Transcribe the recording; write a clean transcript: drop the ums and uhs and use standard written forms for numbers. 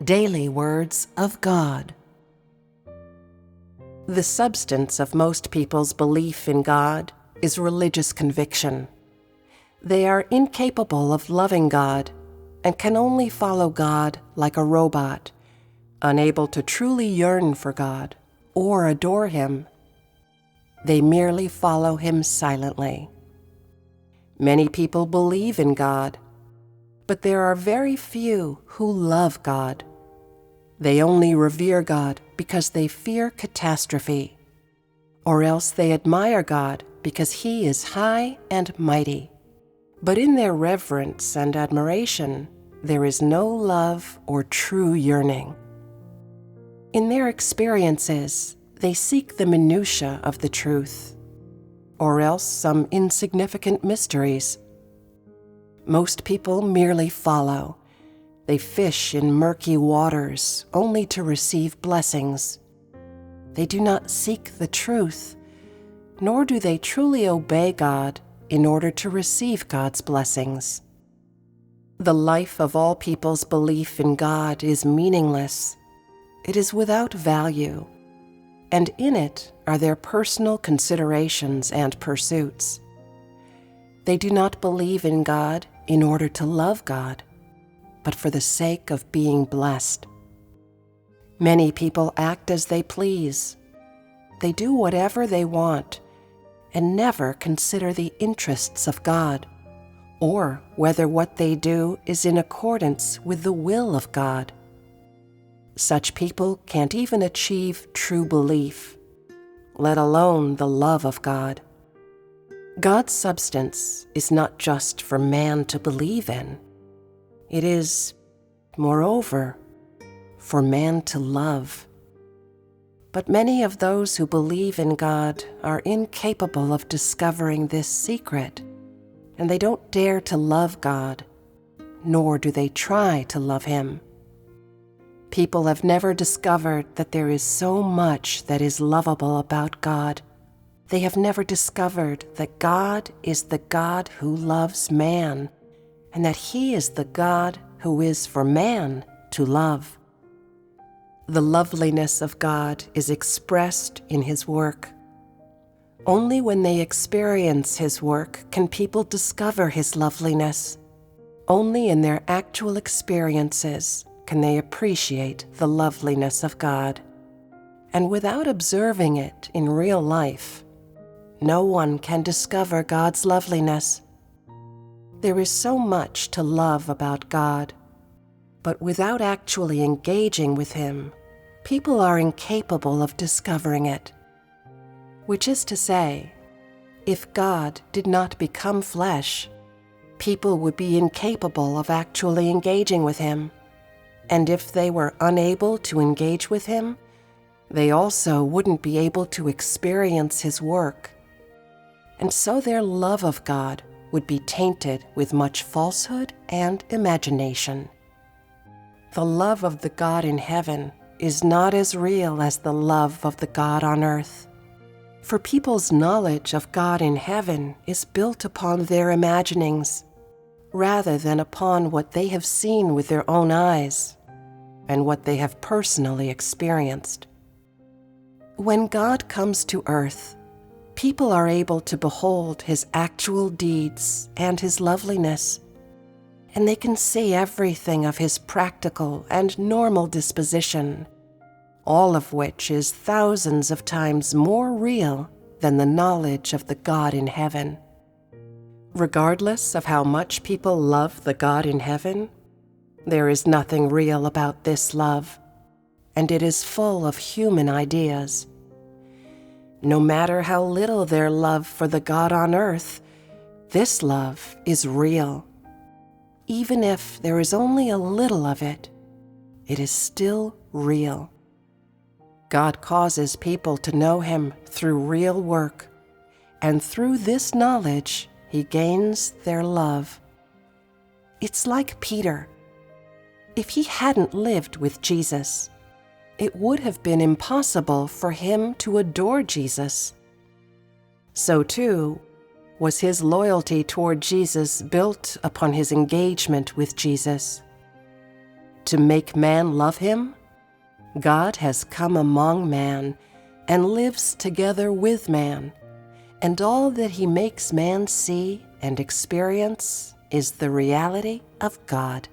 Daily Words of God. The substance of most people's belief in God is religious conviction. They are incapable of loving God and can only follow God like a robot, unable to truly yearn for God or adore Him. They merely follow Him silently. Many people believe in God, but there are very few who love God. They only revere God because they fear catastrophe, or else they admire God because He is high and mighty. But in their reverence and admiration, there is no love or true yearning. In their experiences, they seek the minutiae of the truth, or else some insignificant mysteries. Most people merely follow. They fish in murky waters only to receive blessings. They do not seek the truth, nor do they truly obey God in order to receive God's blessings. The life of all people's belief in God is meaningless. It is without value, and in it are their personal considerations and pursuits. They do not believe in God in order to love God, but for the sake of being blessed. Many people act as they please. They do whatever they want and never consider the interests of God, or whether what they do is in accordance with the will of God. Such people can't even achieve true belief, let alone the love of God. God's substance is not just for man to believe in. It is, moreover, for man to love. But many of those who believe in God are incapable of discovering this secret, and they don't dare to love God, nor do they try to love Him. People have never discovered that there is so much that is lovable about God. They have never discovered that God is the God who loves man, and that He is the God who is for man to love. The loveliness of God is expressed in His work. Only when they experience His work can people discover His loveliness. Only in their actual experiences can they appreciate the loveliness of God. And without observing it in real life, no one can discover God's loveliness. There is so much to love about God, but without actually engaging with Him, people are incapable of discovering it. Which is to say, if God did not become flesh, people would be incapable of actually engaging with Him. And if they were unable to engage with Him, they also wouldn't be able to experience His work. And so their love of God would be tainted with much falsehood and imagination. The love of the God in heaven is not as real as the love of the God on earth. For people's knowledge of God in heaven is built upon their imaginings, rather than upon what they have seen with their own eyes and what they have personally experienced. When God comes to earth, people are able to behold His actual deeds and His loveliness, and they can see everything of His practical and normal disposition, all of which is thousands of times more real than the knowledge of the God in heaven. Regardless of how much people love the God in heaven, there is nothing real about this love, and it is full of human ideas. No matter how little their love for the God on earth, this love is real. Even if there is only a little of it, it is still real. God causes people to know Him through real work, and through this knowledge, He gains their love. It's like Peter. If he hadn't lived with Jesus, it would have been impossible for him to adore Jesus. So too, was his loyalty toward Jesus built upon his engagement with Jesus. to make man love him? God has come among man and lives together with man, and all that he makes man see and experience is the reality of God.